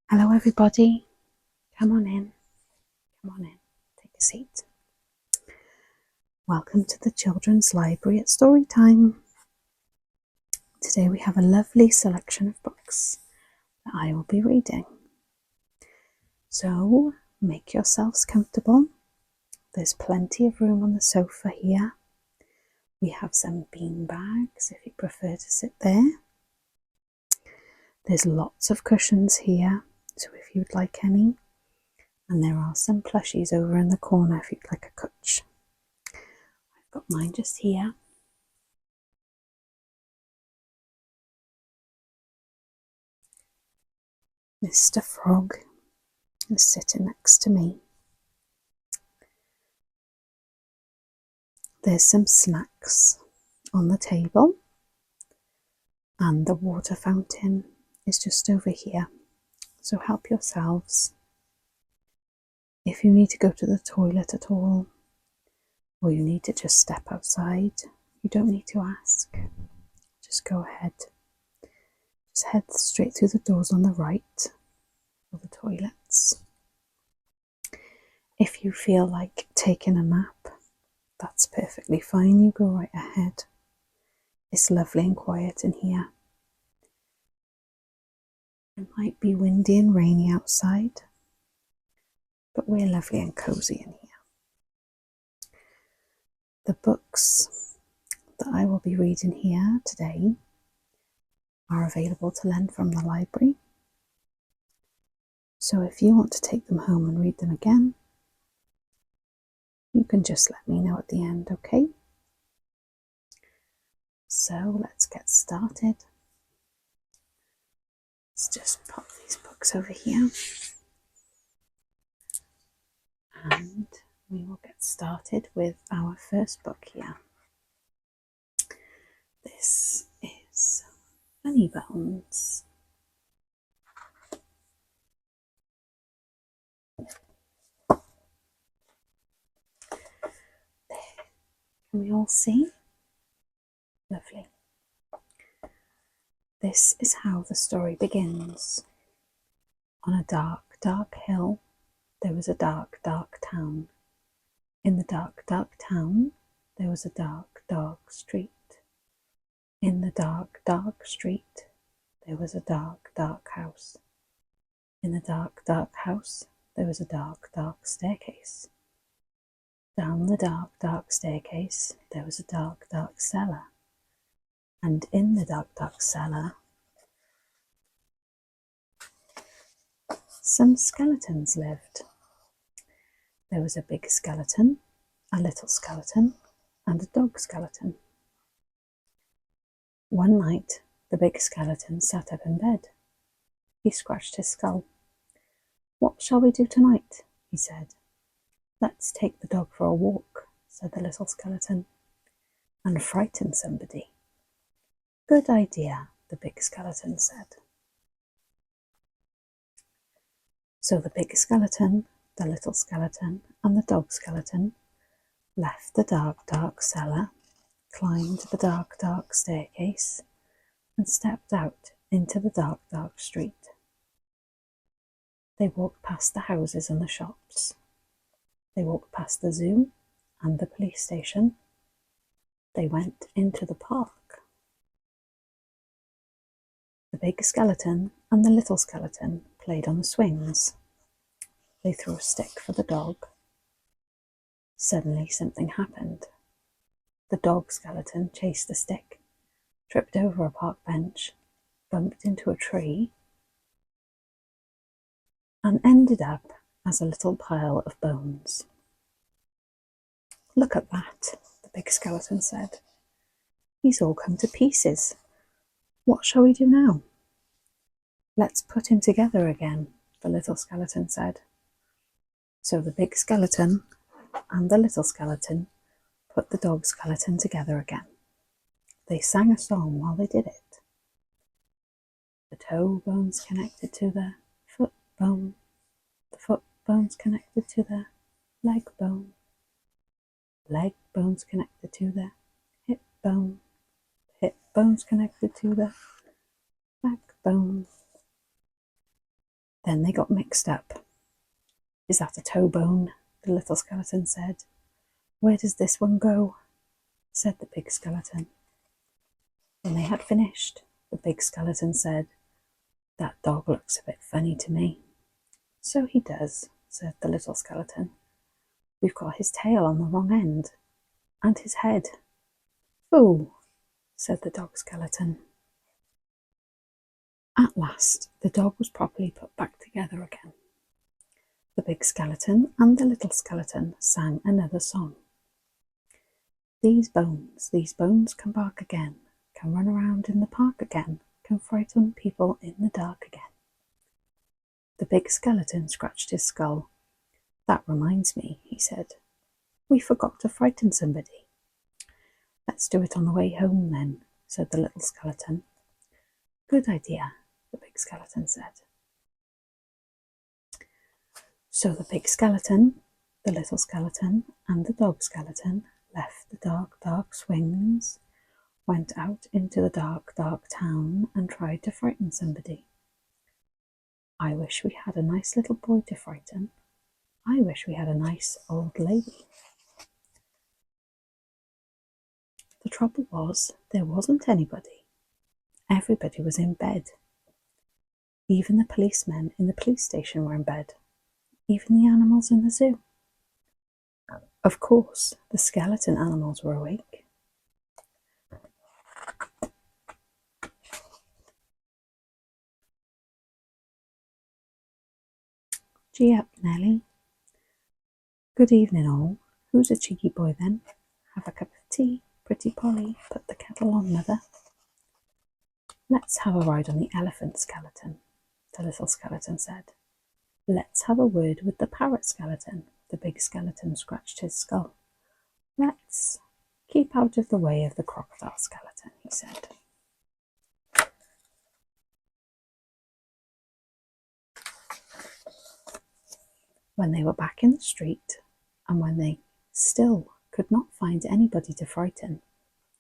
Hello everybody, come on in, take a seat. Welcome to the Children's Library at Story Time. Today we have a lovely selection of books that I will be reading. So make yourselves comfortable. There's plenty of room on the sofa here. We have some bean bags if you prefer to sit there. There's lots of cushions here, so if you'd like any. And there are some plushies over in the corner if you'd like a couch. I've got mine just here. Mr. Frog is sitting next to me. There's some snacks on the table, and the water fountain is just over here, so help yourselves. If you need to go to the toilet at all, or you need to just step outside, you don't need to ask. Just go ahead. Just head straight through the doors on the right for the toilets. If you feel like taking a nap, that's perfectly fine. You go right ahead. It's lovely and quiet in here. It might be windy and rainy outside, but we're lovely and cosy in here. The books that I will be reading here today are available to lend from the library. So if you want to take them home and read them again, you can just let me know at the end, okay? So let's get started. Let's just pop these books over here. And we will get started with our first book here. This is Funny Bones. There. Can we all see? Lovely. This is how the story begins. On a dark, dark hill, there was a dark, dark town. In the dark, dark town, there was a dark, dark street. In the dark, dark street, there was a dark, dark house. In the dark, dark house, there was a dark, dark staircase. Down the dark, dark staircase, there was a dark, dark cellar. And in the dark, dark cellar, some skeletons lived. There was a big skeleton, a little skeleton, and a dog skeleton. One night, the big skeleton sat up in bed. He scratched his skull. "What shall we do tonight?" he said. "Let's take the dog for a walk," said the little skeleton, "and frighten somebody." "Good idea," the big skeleton said. So the big skeleton, the little skeleton, and the dog skeleton left the dark, dark cellar, climbed the dark, dark staircase, and stepped out into the dark, dark street. They walked past the houses and the shops. They walked past the zoo and the police station. They went into the park. The big skeleton and the little skeleton played on the swings. They threw a stick for the dog. Suddenly something happened. The dog skeleton chased the stick, tripped over a park bench, bumped into a tree, and ended up as a little pile of bones. "Look at that," the big skeleton said. "He's all come to pieces. What shall we do now?" "Let's put him together again," the little skeleton said. So the big skeleton and the little skeleton put the dog skeleton together again. They sang a song while they did it. The toe bones connected to the foot bone, the foot bones connected to the leg bone, leg bones connected to the hip bone, hip bones connected to the backbone. Then they got mixed up. "Is that a toe bone?" the little skeleton said. "Where does this one go?" said the big skeleton. When they had finished, the big skeleton said, "That dog looks a bit funny to me." "So he does," said the little skeleton. "We've got his tail on the wrong end, and his head." "Fool," said the dog skeleton. At last, the dog was properly put back together again. The big skeleton and the little skeleton sang another song. These bones can bark again, can run around in the park again, can frighten people in the dark again." The big skeleton scratched his skull. "That reminds me," he said. "We forgot to frighten somebody." "Let's do it on the way home then," said the little skeleton. "Good idea," the big skeleton said. So the big skeleton, the little skeleton, and the dog skeleton left the dark, dark swings, went out into the dark, dark town, and tried to frighten somebody. I wish we had a nice little boy to frighten. I wish we had a nice old lady. The trouble was, there wasn't anybody. Everybody was in bed. Even the policemen in the police station were in bed. Even the animals in the zoo. Of course, the skeleton animals were awake. "Gee up, Nelly. Good evening, all. Who's a cheeky boy then? Have a cup of tea, pretty Polly. Put the kettle on, mother. Let's have a ride on the elephant skeleton," the little skeleton said. "Let's have a word with the parrot skeleton." The big skeleton scratched his skull. "Let's keep out of the way of the crocodile skeleton," he said. When they were back in the street, and when they still could not find anybody to frighten,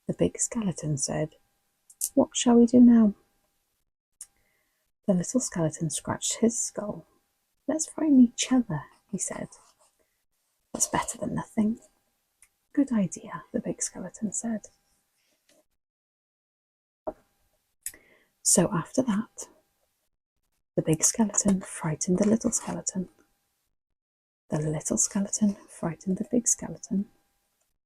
the big skeleton said, "What shall we do now?" The little skeleton scratched his skull. "Let's frighten each other," he said. "That's better than nothing." "Good idea," the big skeleton said. So after that, the big skeleton frightened the little skeleton. The little skeleton frightened the big skeleton.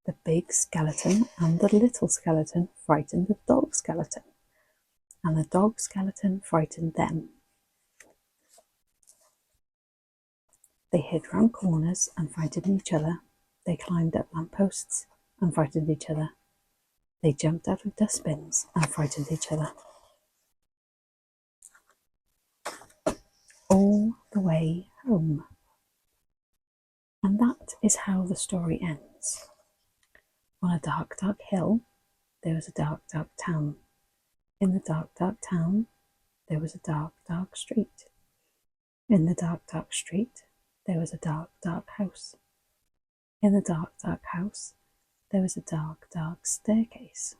The big skeleton and the little skeleton frightened the dog skeleton. And the dog skeleton frightened them. They hid round corners and frightened each other. They climbed up lampposts and frightened each other. They jumped out of dustbins and frightened each other. All the way home. And that is how the story ends. On a dark, dark hill, there was a dark, dark town. In the dark, dark town, there was a dark, dark street. In the dark, dark street, there was a dark, dark house. In the dark, dark house, there was a dark, dark staircase.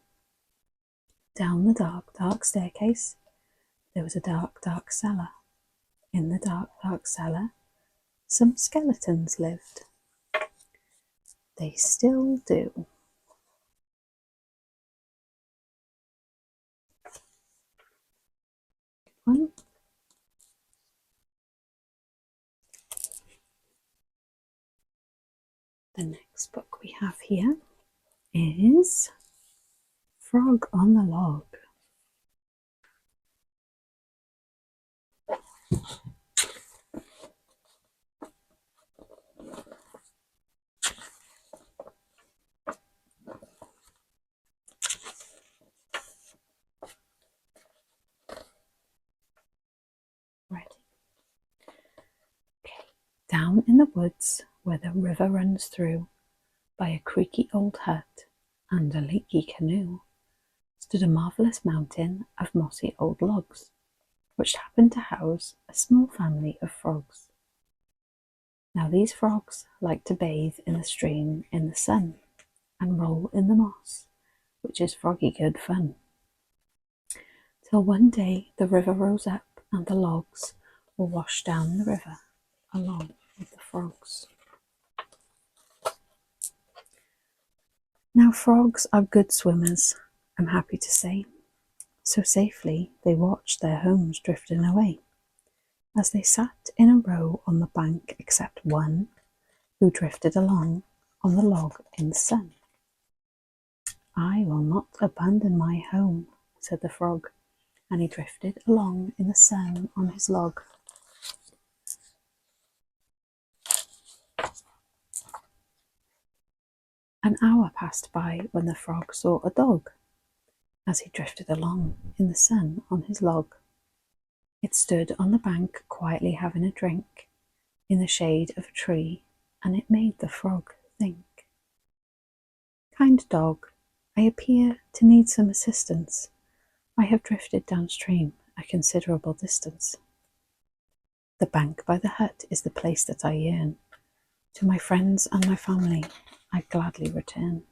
Down the dark, dark staircase, there was a dark, dark cellar. In the dark, dark cellar, some skeletons lived. They still do. One. The next book we have here is Frog on the Log. Ready? Okay. Down in the woods where the river runs through, by a creaky old hut and a leaky canoe, stood a marvellous mountain of mossy old logs, which happened to house a small family of frogs. Now these frogs like to bathe in the stream in the sun and roll in the moss, which is froggy good fun. Till one day the river rose up and the logs, will wash down the river along with the frogs. Now frogs are good swimmers, I'm happy to say, so safely they watched their homes drifting away, as they sat in a row on the bank except one, who drifted along on the log in the sun. I will not abandon my home, said the frog, and he drifted along in the sun on his log. An hour passed by when the frog saw a dog, as he drifted along in the sun on his log. It stood on the bank quietly having a drink in the shade of a tree, and it made the frog think. Kind dog, I appear to need some assistance. I have drifted downstream a considerable distance. The bank by the hut is the place that I yearn. To my friends and my family I gladly return.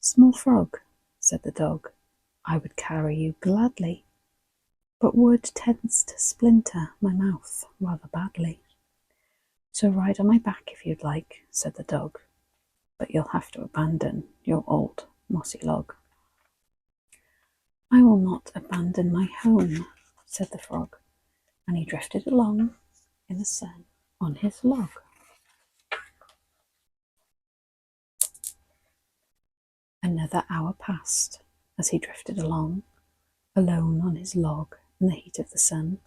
Small frog, said the dog, I would carry you gladly, but wood tends to splinter my mouth rather badly. So ride on my back if you'd like, said the dog, but you'll have to abandon your old mossy log. I will not abandon my home, said the frog, and he drifted along in the sun on his log. Another hour passed as he drifted along, alone on his log in the heat of the sun,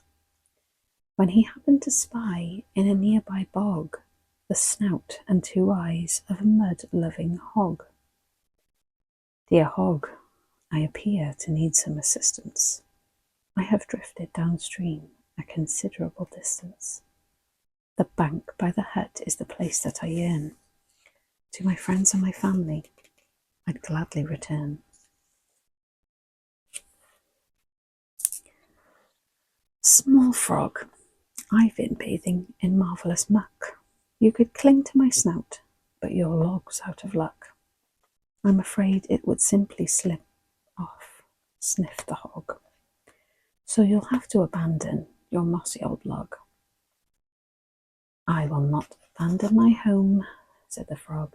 when he happened to spy in a nearby bog the snout and 2 eyes of a mud-loving hog. Dear hog, I appear to need some assistance. I have drifted downstream a considerable distance. The bank by the hut is the place that I yearn. To my friends and my family I'd gladly return. Small frog, I've been bathing in marvellous muck. You could cling to my snout, but your log's out of luck. I'm afraid it would simply slip off, sniffed the hog. So you'll have to abandon your mossy old log. I will not abandon my home, said the frog,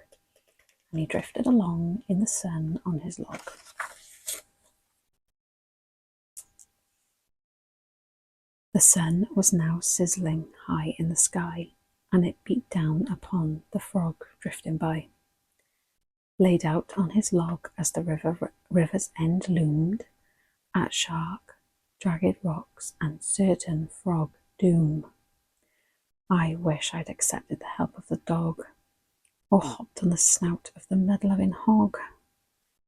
and he drifted along in the sun on his log. The sun was now sizzling high in the sky, and it beat down upon the frog drifting by. Laid out on his log as the river's end loomed, at shark, jagged rocks, and certain frog doom. I wish I'd accepted the help of the dog, or hopped on the snout of the mud-loving hog,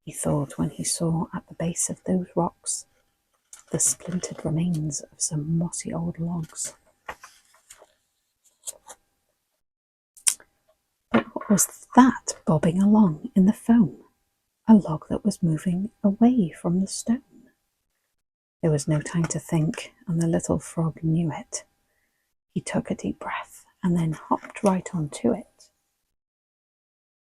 he thought when he saw at the base of those rocks the splintered remains of some mossy old logs. But what was that bobbing along in the foam? A log that was moving away from the stone. There was no time to think, and the little frog knew it. He took a deep breath and then hopped right onto it.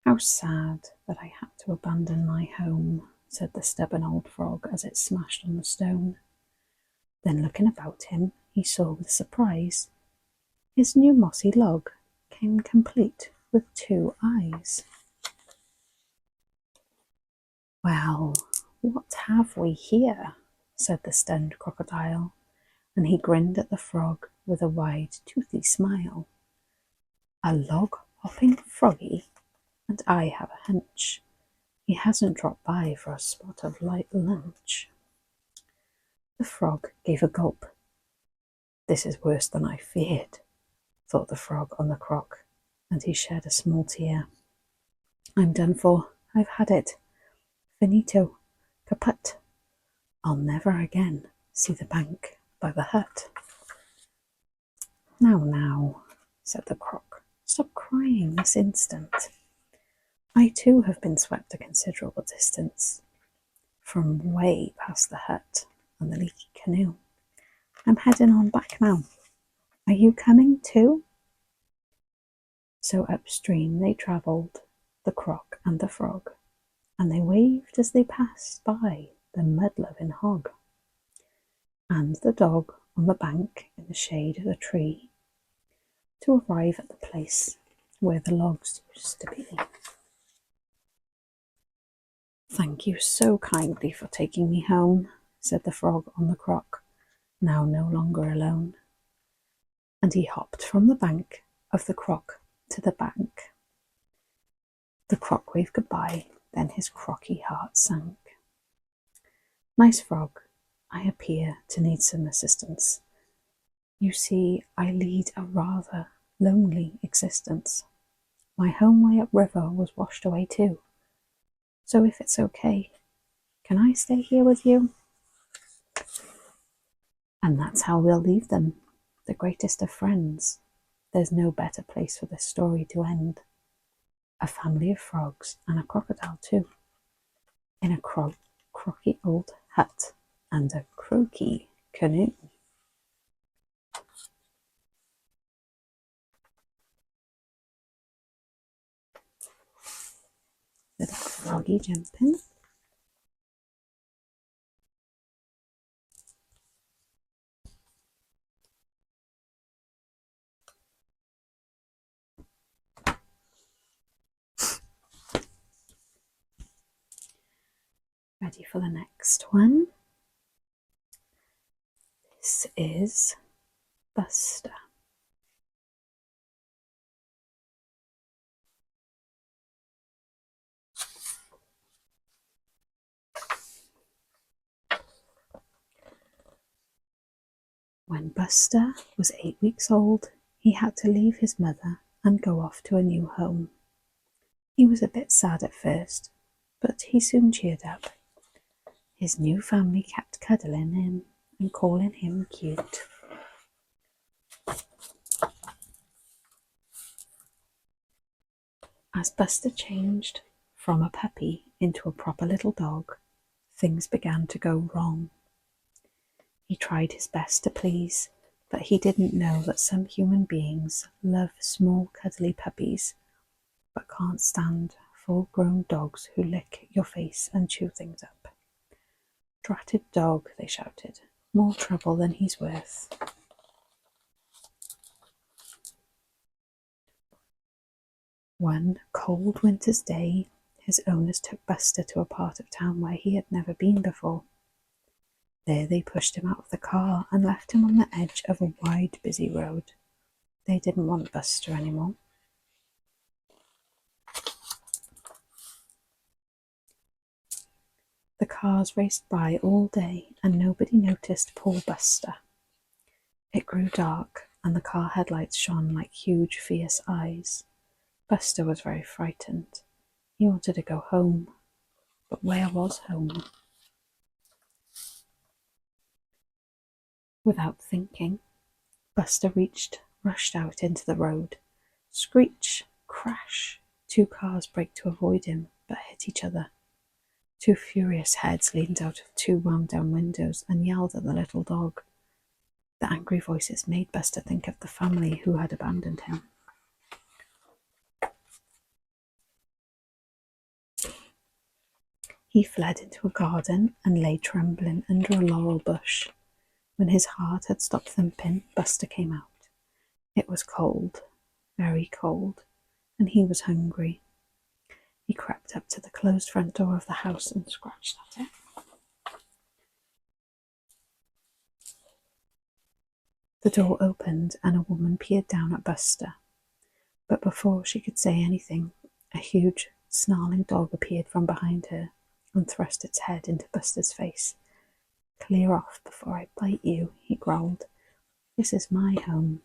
How sad that I had to abandon my home, said the stubborn old frog as it smashed on the stone. Then looking about him, he saw with surprise his new mossy log came complete with 2 eyes. Well, what have we here? Said the stunned crocodile, and he grinned at the frog with a wide, toothy smile. A log-hopping froggy, and I have a hunch he hasn't dropped by for a spot of light lunch. The frog gave a gulp. This is worse than I feared, thought the frog on the croc, and he shed a small tear. I'm done for. I've had it. Finito. Kaput. I'll never again see the bank by the hut. Now, said the croc, stop crying this instant. I too have been swept a considerable distance from way past the hut and the leaky canoe. I'm heading on back now. Are you coming too? So upstream they travelled, the croc and the frog, and they waved as they passed by the mud-loving hog. and the dog on the bank in the shade of the tree to arrive at the place where the logs used to be. "Thank you so kindly for taking me home," said the frog on the crock, now no longer alone. And he hopped from the bank of the crock to the bank. The crock waved goodbye, then his crocky heart sank. "Nice frog, I appear to need some assistance. You see, I lead a rather lonely existence. My home way upriver was washed away too. So if it's okay, can I stay here with you?" And that's how we'll leave them, the greatest of friends. There's no better place for this story to end. A family of frogs and a crocodile too, in a croaky old hut and a croaky canoe. Little froggy jumping. Ready for the next one? This is Buster. When Buster was 8 weeks old, he had to leave his mother and go off to a new home. He was a bit sad at first, but he soon cheered up. His new family kept cuddling him and calling him cute. As Buster changed from a puppy into a proper little dog, things began to go wrong. He tried his best to please, but he didn't know that some human beings love small cuddly puppies, but can't stand full-grown dogs who lick your face and chew things up. "Dratted dog," they shouted, "more trouble than he's worth." One cold winter's day, his owners took Buster to a part of town where he had never been before. There they pushed him out of the car and left him on the edge of a wide, busy road. They didn't want Buster anymore. The cars raced by all day and nobody noticed poor Buster. It grew dark and the car headlights shone like huge, fierce eyes. Buster was very frightened. He wanted to go home, but where was home? Without thinking, Buster rushed out into the road. Screech! Crash! 2 cars braked to avoid him, but hit each other. 2 furious heads leaned out of 2 wound-down windows and yelled at the little dog. The angry voices made Buster think of the family who had abandoned him. He fled into a garden and lay trembling under a laurel bush. When his heart had stopped thumping, Buster came out. It was cold, very cold, and he was hungry. He crept up to the closed front door of the house and scratched at it. The door opened and a woman peered down at Buster. But before she could say anything, a huge, snarling dog appeared from behind her and thrust its head into Buster's face. "Clear off before I bite you," he growled. "This is my home."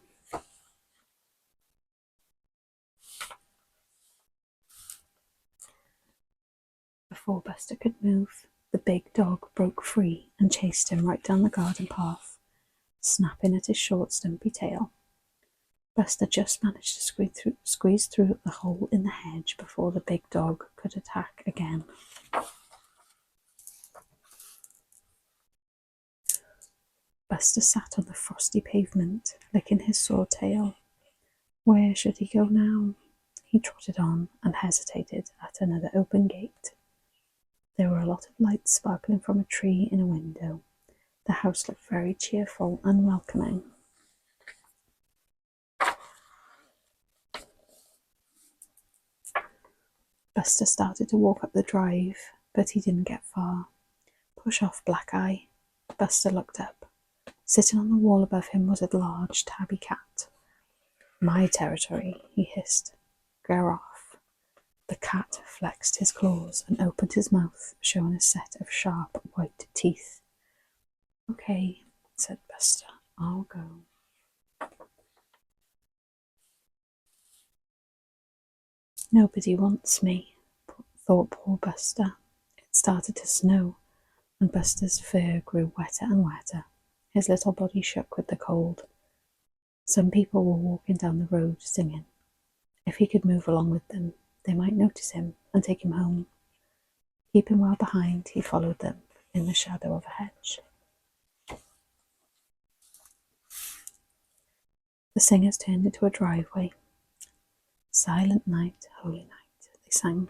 Before Buster could move, the big dog broke free and chased him right down the garden path, snapping at his short, stumpy tail. Buster just managed to squeeze through the hole in the hedge before the big dog could attack again. Buster sat on the frosty pavement, licking his sore tail. Where should he go now? He trotted on and hesitated at another open gate. There were a lot of lights sparkling from a tree in a window. The house looked very cheerful and welcoming. Buster started to walk up the drive, but he didn't get far. Push off, Black Eye. Buster looked up. Sitting on the wall above him was a large tabby cat. My territory, he hissed. Go off. The cat flexed his claws and opened his mouth, showing a set of sharp white teeth. Okay, said Buster. I'll go. Nobody wants me, thought poor Buster. It started to snow, and Buster's fur grew wetter and wetter. His little body shook with the cold. Some people were walking down the road singing. If he could move along with them, they might notice him and take him home. Keeping well behind, he followed them in the shadow of a hedge. The singers turned into a driveway. Silent night, holy night, they sang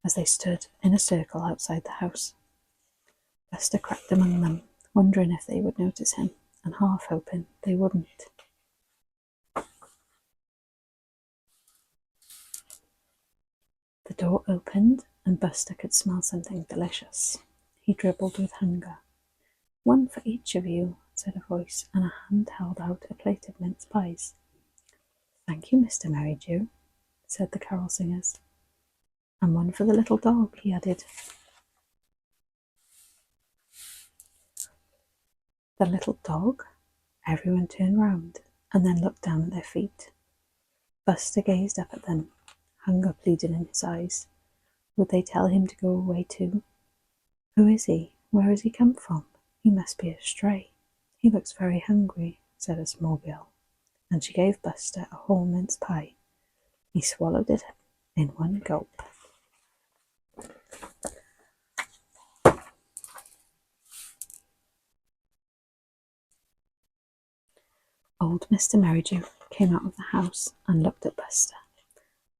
as they stood in a circle outside the house. Buster crept among them, wondering if they would notice him, and half hoping they wouldn't. The door opened, and Buster could smell something delicious. He dribbled with hunger. One for each of you, said a voice, and a hand held out a plate of mince pies. Thank you, Mr. Merrydew, said the carol singers. And one for the little dog, he added. The little dog? Everyone turned round and then looked down at their feet. Buster gazed up at them. Hunger pleaded in his eyes. Would they tell him to go away too? Who is he? Where has he come from? He must be a stray. He looks very hungry, said a small girl, and she gave Buster a whole mince pie. He swallowed it in one gulp. Old Mr. Merrydew came out of the house and looked at Buster.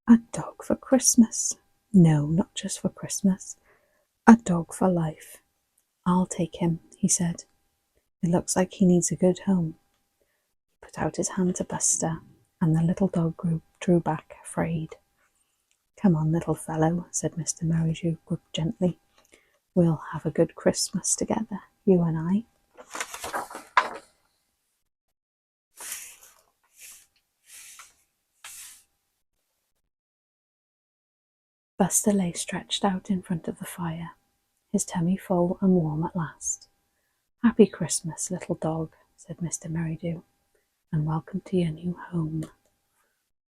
A dog for Christmas. No, not just for Christmas. A dog for life. I'll take him, he said. It looks like he needs a good home. He put out his hand to Buster, and the little dog drew back, afraid. Come on, little fellow, said Mr. Merrydew gently. We'll have a good Christmas together, you and I. Buster lay stretched out in front of the fire, his tummy full and warm at last. Happy Christmas, little dog, said Mr. Merrydew, and welcome to your new home.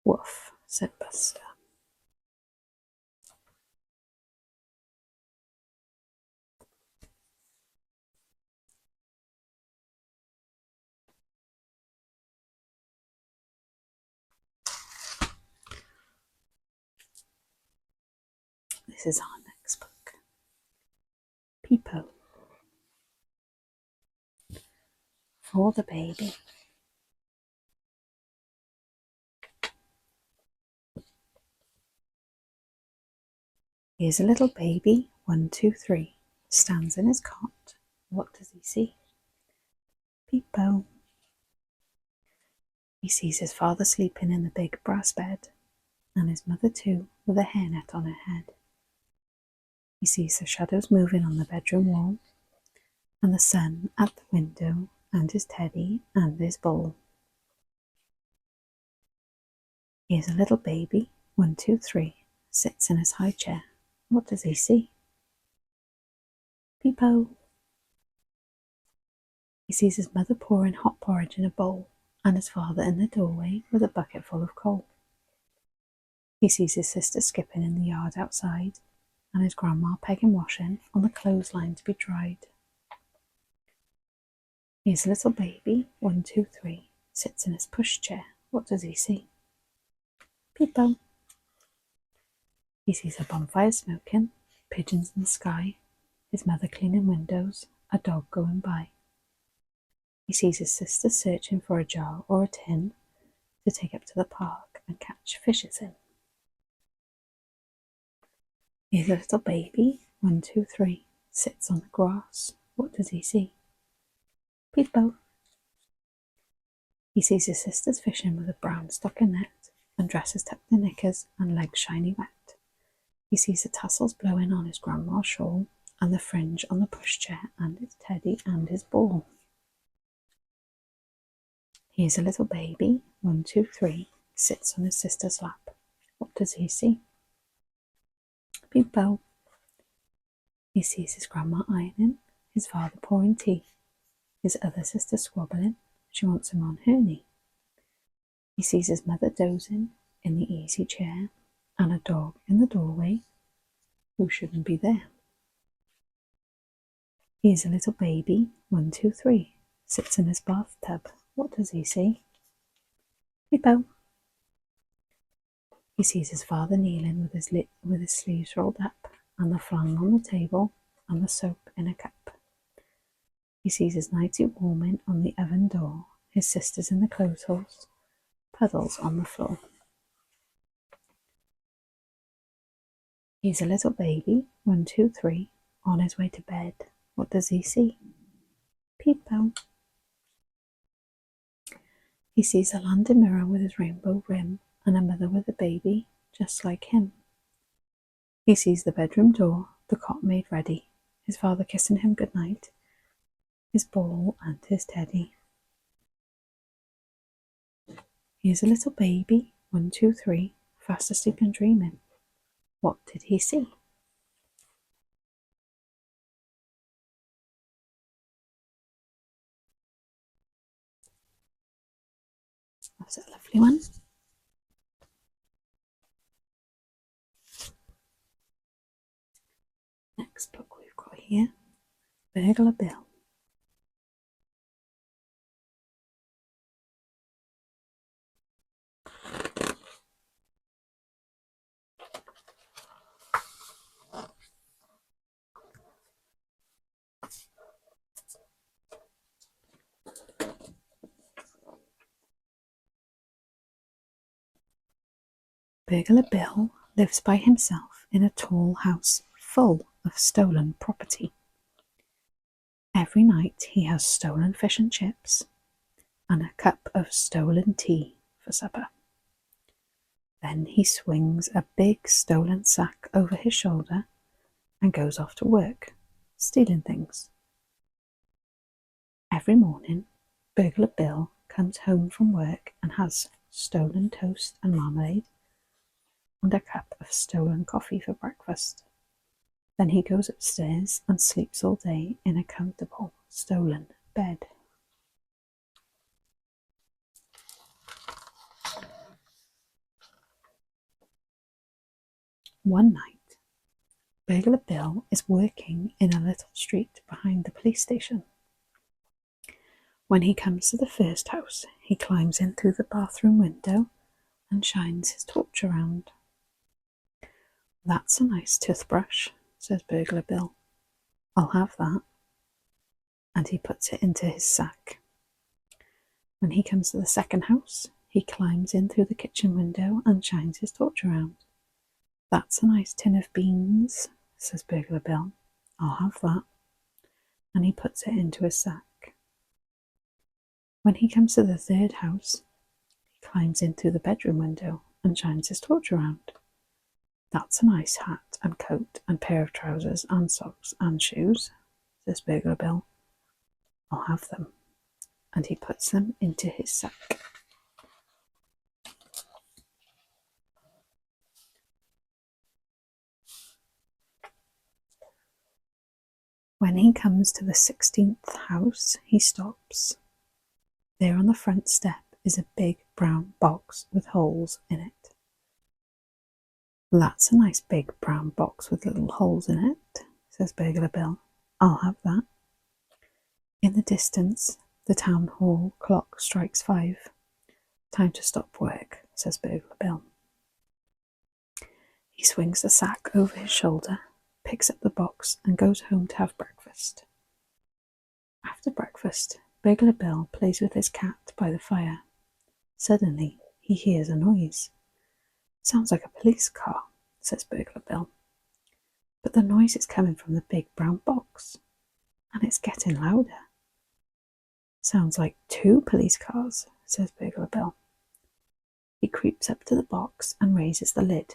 Woof, said Buster. This is our next book. Peepo. For the baby. Here's a little baby, 1, 2, 3, stands in his cot. What does he see? Peepo. He sees his father sleeping in the big brass bed, and his mother too, with a hairnet on her head. He sees the shadows moving on the bedroom wall, and the sun at the window, and his teddy and his ball. Here's a little baby, 1, 2, 3, sits in his high chair. What does he see? Peepo. He sees his mother pouring hot porridge in a bowl, and his father in the doorway with a bucket full of coal. He sees his sister skipping in the yard outside, and his grandma pegging washing on the clothesline to be dried. Here's a little baby, 1, 2, 3, sits in his pushchair. What does he see? Peepo. He sees a bonfire smoking, pigeons in the sky, his mother cleaning windows, a dog going by. He sees his sister searching for a jar or a tin to take up to the park and catch fishes in. Here's a little baby, 1, 2, 3, sits on the grass. What does he see? Peep-bo. He sees his sisters fishing with a brown stocking net and dresses tucked in knickers and legs shiny wet. He sees the tassels blowing on his grandma's shawl and the fringe on the pushchair and his teddy and his ball. He is a little baby, 1, 2, 3, sits on his sister's lap. What does he see? Peep-bo. He sees his grandma ironing, his father pouring tea, his other sister squabbling, she wants him on her knee. He sees his mother dozing in the easy chair and a dog in the doorway who shouldn't be there. He is a little baby, 1, 2, 3, sits in his bathtub. What does he see? Peep-bo. He sees his father kneeling with his sleeves rolled up and the flan on the table and the soap in a cup. He sees his nightie warming on the oven door, his sisters in the clothes horse, puddles on the floor. He's a little baby, 1, 2, 3, on his way to bed. What does he see? Peep-bo. He sees a landing mirror with his rainbow rim and a mother with a baby just like him. He sees the bedroom door, the cot made ready, his father kissing him goodnight, his ball and his teddy. He is a little baby, 1, 2, 3, fast asleep and dreaming. What did he see? That's a lovely one. Next book we've got here, Burglar Bill. Burglar Bill lives by himself in a tall house full of stolen property. Every night he has stolen fish and chips and a cup of stolen tea for supper. Then he swings a big stolen sack over his shoulder and goes off to work, stealing things. Every morning, Burglar Bill comes home from work and has stolen toast and marmalade and a cup of stolen coffee for breakfast. Then he goes upstairs and sleeps all day in a comfortable stolen bed. One night, Burglar Bill is working in a little street behind the police station. When he comes to the first house, he climbs in through the bathroom window and shines his torch around. "That's a nice toothbrush," says Burglar Bill. "I'll have that." And he puts it into his sack. When he comes to the second house, he climbs in through the kitchen window and shines his torch around. "That's a nice tin of beans," says Burglar Bill. "I'll have that." And he puts it into his sack. When he comes to the third house, he climbs in through the bedroom window and shines his torch around. "That's a nice hat and coat and pair of trousers and socks and shoes," says Burglar Bill. "I'll have them." And he puts them into his sack. When he comes to the 16th house, he stops. There on the front step is a big brown box with holes in it. "That's a nice big brown box with little holes in it," says Burglar Bill. "I'll have that." In the distance, the town hall clock strikes 5. "Time to stop work," says Burglar Bill. He swings the sack over his shoulder, picks up the box and goes home to have breakfast. After breakfast, Burglar Bill plays with his cat by the fire. Suddenly, he hears a noise. "Sounds like a police car," says Burglar Bill. But the noise is coming from the big brown box, and it's getting louder. Sounds like 2 police cars, says Burglar Bill. He creeps up to the box and raises the lid.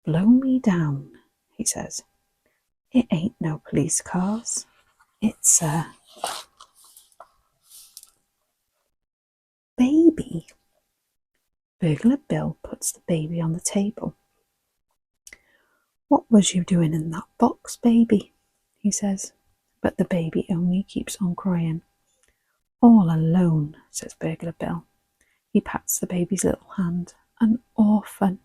Blow me down, he says. It ain't no police cars. It's a baby. Burglar Bill puts the baby on the table. What was you doing in that box, baby? He says, but the baby only keeps on crying. All alone, says Burglar Bill. He pats the baby's little hand. An orphan.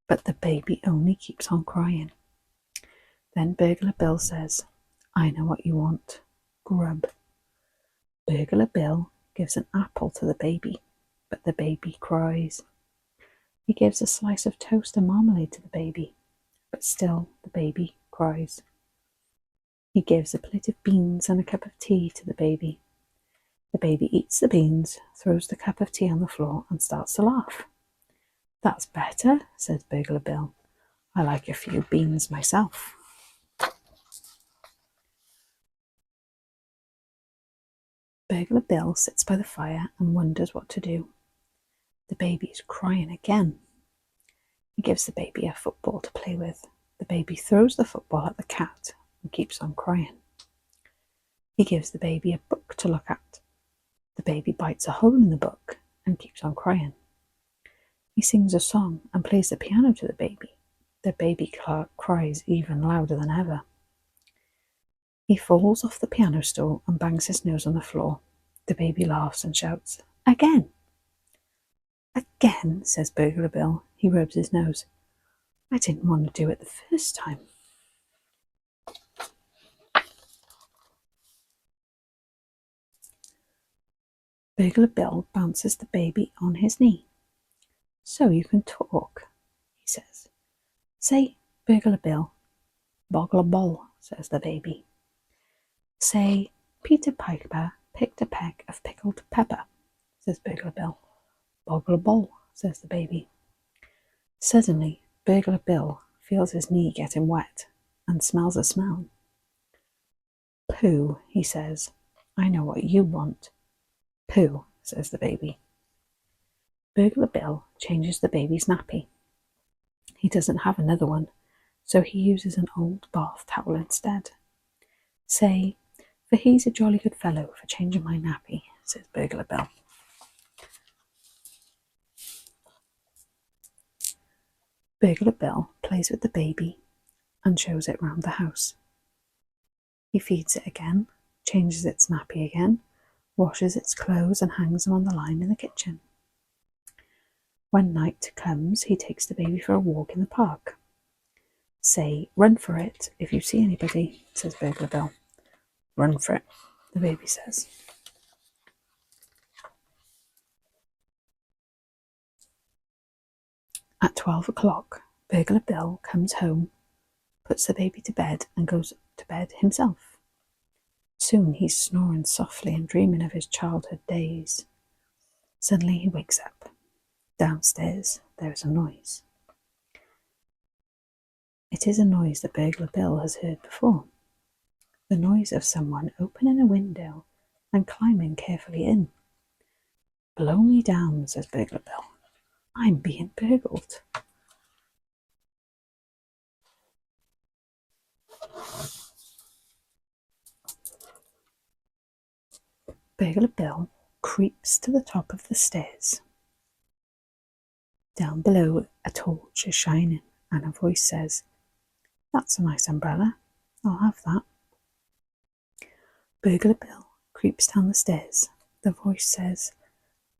But the baby only keeps on crying. Then Burglar Bill says, I know what you want. Grub. Burglar Bill gives an apple to the baby, but the baby cries. He gives a slice of toast and marmalade to the baby, but still the baby cries. He gives a plate of beans and a cup of tea to the baby. The baby eats the beans, throws the cup of tea on the floor and starts to laugh. That's better, says Burglar Bill. I like a few beans myself. Burglar Bill sits by the fire and wonders what to do. The baby is crying again. He gives the baby a football to play with. The baby throws the football at the cat and keeps on crying. He gives the baby a book to look at. The baby bites a hole in the book and keeps on crying. He sings a song and plays the piano to the baby. The baby cries even louder than ever. He falls off the piano stool and bangs his nose on the floor. The baby laughs and shouts, Again! Again, says Burglar Bill. He rubs his nose. I didn't want to do it the first time. Burglar Bill bounces the baby on his knee. So you can talk, he says. Say, Burglar Bill. Boggle ball, says the baby. Say, Peter Piper picked a peck of pickled pepper, says Burglar Bill. Boggle ball, says the baby. Suddenly, Burglar Bill feels his knee getting wet and smells a smell. Pooh, he says. I know what you want. Pooh, says the baby. Burglar Bill changes the baby's nappy. He doesn't have another one, so he uses an old bath towel instead. Say, for he's a jolly good fellow for changing my nappy, says Burglar Bill. Burglar Bill plays with the baby and shows it round the house. He feeds it again, changes its nappy again, washes its clothes and hangs them on the line in the kitchen. When night comes, he takes the baby for a walk in the park. Say, run for it if you see anybody, says Burglar Bill. Run for it, the baby says. At 12 o'clock, Burglar Bill comes home, puts the baby to bed and goes to bed himself. Soon he's snoring softly and dreaming of his childhood days. Suddenly he wakes up. Downstairs there is a noise. It is a noise that Burglar Bill has heard before. The noise of someone opening a window and climbing carefully in. Blow me down, says Burglar Bill. I'm being burgled. Burglar Bill creeps to the top of the stairs. Down below, a torch is shining, and a voice says, That's a nice umbrella. I'll have that. Burglar Bill creeps down the stairs. The voice says,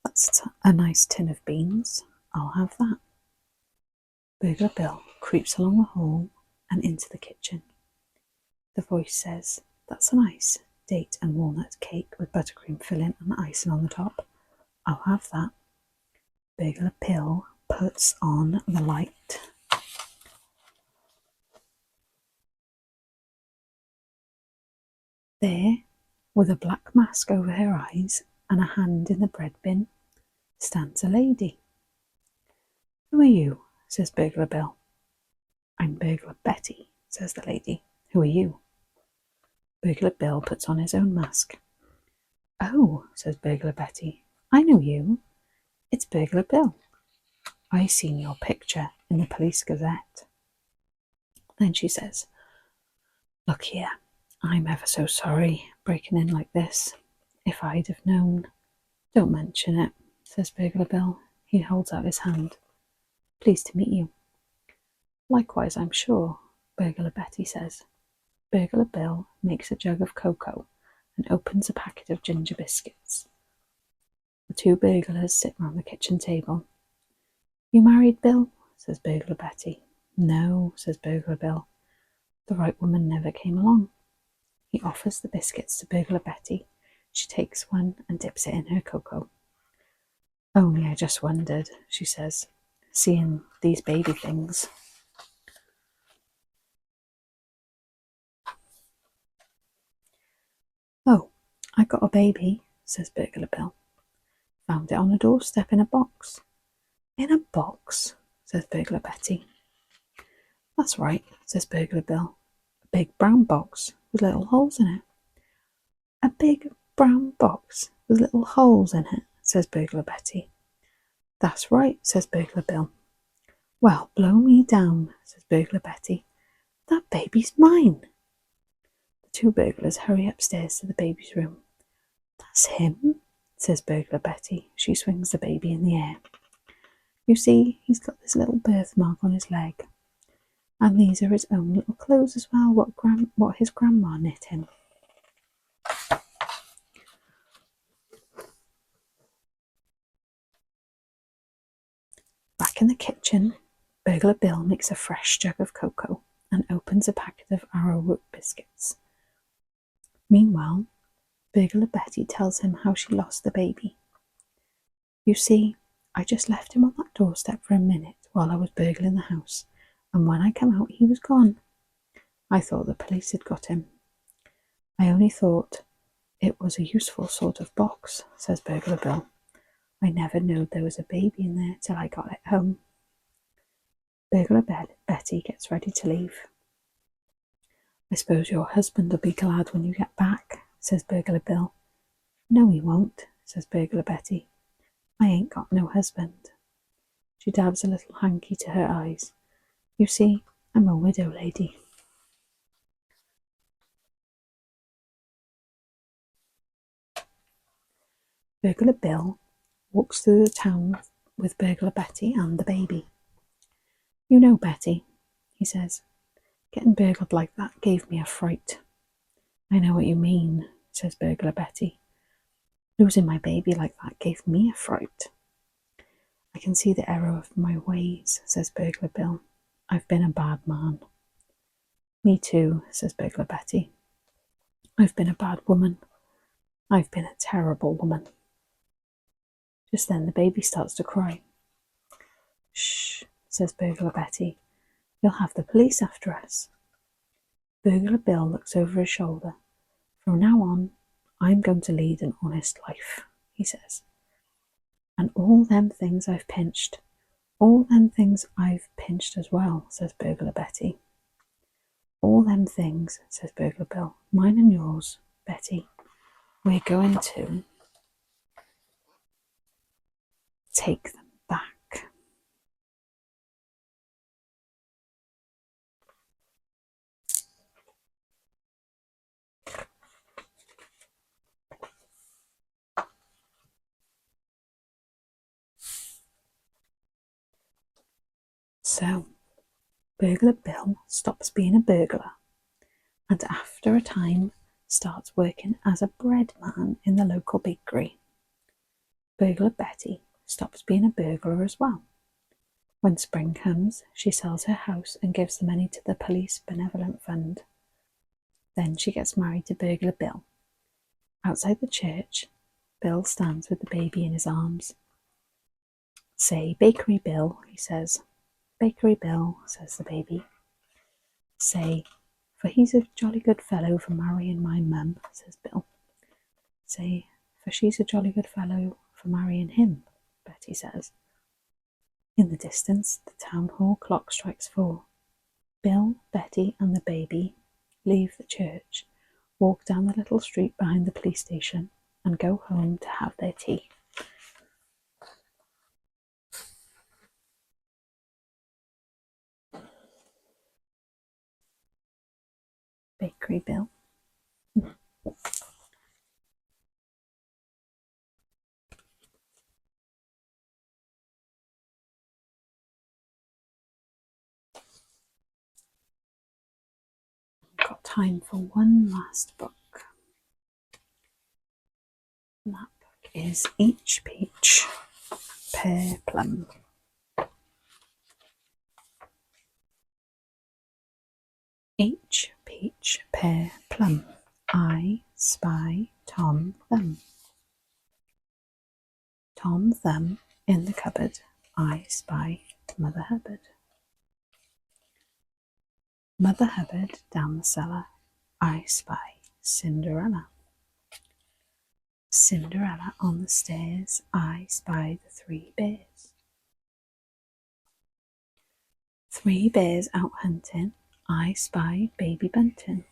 That's a nice tin of beans. I'll have that. Burglar Bill creeps along the hall and into the kitchen. The voice says, That's a nice date and walnut cake with buttercream filling and icing on the top. I'll have that. Burglar Bill puts on the light. There, with a black mask over her eyes and a hand in the bread bin, stands a lady. Who are you? Says Burglar Bill. I'm Burglar Betty, says the lady. Who are you? Burglar Bill puts on his own mask. "Oh," says Burglar Betty, "I know you. It's Burglar Bill. I seen your picture in the Police Gazette." Then she says, "Look here, I'm ever so sorry breaking in like this. If I'd have known—" "Don't mention it," says Burglar Bill. He holds out his hand. "Pleased to meet you." "Likewise, I'm sure," Burglar Betty says. Burglar Bill makes a jug of cocoa and opens a packet of ginger biscuits. The two burglars sit round the kitchen table. "You married, Bill?" says Burglar Betty. "No," says Burglar Bill. "The right woman never came along." He offers the biscuits to Burglar Betty. She takes one and dips it in her cocoa. "Only I just wondered," she says, "seeing these baby things." "Oh, I got a baby," says Burglar Bill. "Found it on a doorstep in a box." "In a box?" says Burglar Betty. "That's right," says Burglar Bill. "A big brown box with little holes in it." "A big brown box with little holes in it," says Burglar Betty. "That's right," says Burglar Bill. "Well, blow me down," says Burglar Betty. "That baby's mine." The two burglars hurry upstairs to the baby's room. "That's him," says Burglar Betty. She swings the baby in the air. "You see, he's got this little birthmark on his leg. And these are his own little clothes as well, what his grandma knit him." Back in the kitchen, Burglar Bill makes a fresh jug of cocoa and opens a packet of arrowroot biscuits. Meanwhile, Burglar Betty tells him how she lost the baby. "You see, I just left him on that doorstep for a minute while I was burgling the house, and when I came out he was gone. I thought the police had got him. I only thought it was a useful sort of box," says Burglar Bill. "I never knowed there was a baby in there till I got it home." Burglar Betty gets ready to leave. "I suppose your husband'll be glad when you get back," says Burglar Bill. "No, he won't," says Burglar Betty. "I ain't got no husband." She dabs a little hanky to her eyes. "You see, I'm a widow lady." Burglar Bill walks through the town with Burglar Betty and the baby. "You know, Betty," he says, "getting burgled like that gave me a fright." "I know what you mean," says Burglar Betty. "Losing my baby like that gave me a fright." "I can see the error of my ways," says Burglar Bill. "I've been a bad man." "Me too," says Burglar Betty. "I've been a bad woman. I've been a terrible woman." Just then the baby starts to cry. "Shh," says Burglar Betty. "You'll have the police after us." Burglar Bill looks over his shoulder. "From now on, I'm going to lead an honest life," he says. "And all them things I've pinched, all them things I've pinched as well," says Burglar Betty. "All them things," says Burglar Bill, "mine and yours, Betty. We're going to take them back." So, Burglar Bill stops being a burglar and after a time starts working as a bread man in the local bakery. Burglar Betty stops being a burglar as well. When spring comes, she sells her house and gives the money to the police benevolent fund. Then she gets married to Burglar Bill. Outside the church, Bill stands with the baby in his arms. "Say, Bakery Bill," he says. "Bakery Bill," says the baby. "Say, for he's a jolly good fellow for marrying my mum," says Bill. "Say, for she's a jolly good fellow for marrying him," Betty says. In the distance, the town hall clock strikes 4. Bill, Betty and the baby leave the church, walk down the little street behind the police station, and go home to have their tea. Bakery Bill. Got time for one last book. And that book is Each Peach, Pear, Plum. Each peach, pear, plum, I spy Tom Thumb. Tom Thumb in the cupboard, I spy Mother Hubbard. Mother Hubbard down the cellar, I spy Cinderella. Cinderella on the stairs, I spy the 3 bears. 3 bears out hunting, I spy Baby Bunting.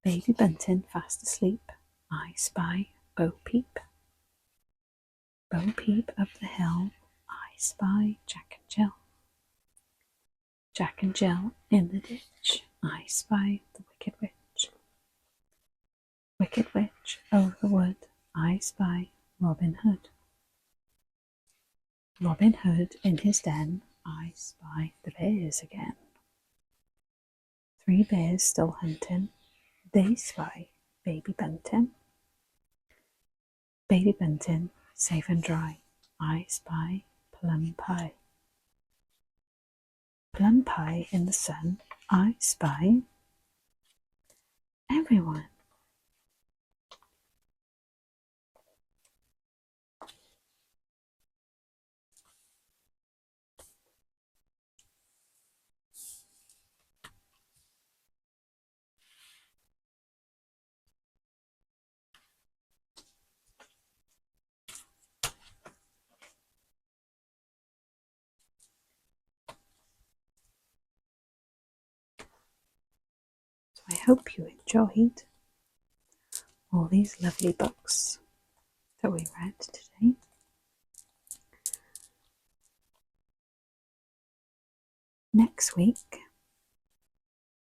Baby Bunting fast asleep, I spy Bo Peep. Bo Peep up the hill, I spy Jack and Jill. Jack and Jill in the ditch, I spy the Wicked Witch. Wicked Witch over the wood, I spy Robin Hood. Robin Hood in his den, I spy the bears again. 3 bears still hunting, they spy Baby Bunting. Baby Bunting safe and dry, I spy Plum Pie. Plum Pie in the sun, I spy everyone. So I hope you enjoyed all these lovely books that we read today. Next week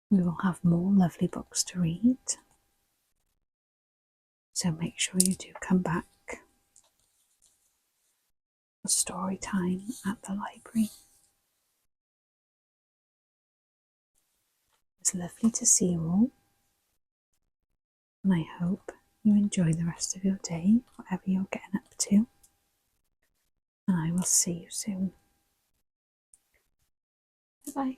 we will have more lovely books to read, so make sure you do come back for story time at the library. It's lovely to see you all, and I hope you enjoy the rest of your day, whatever you're getting up to, and I will see you soon. Bye bye.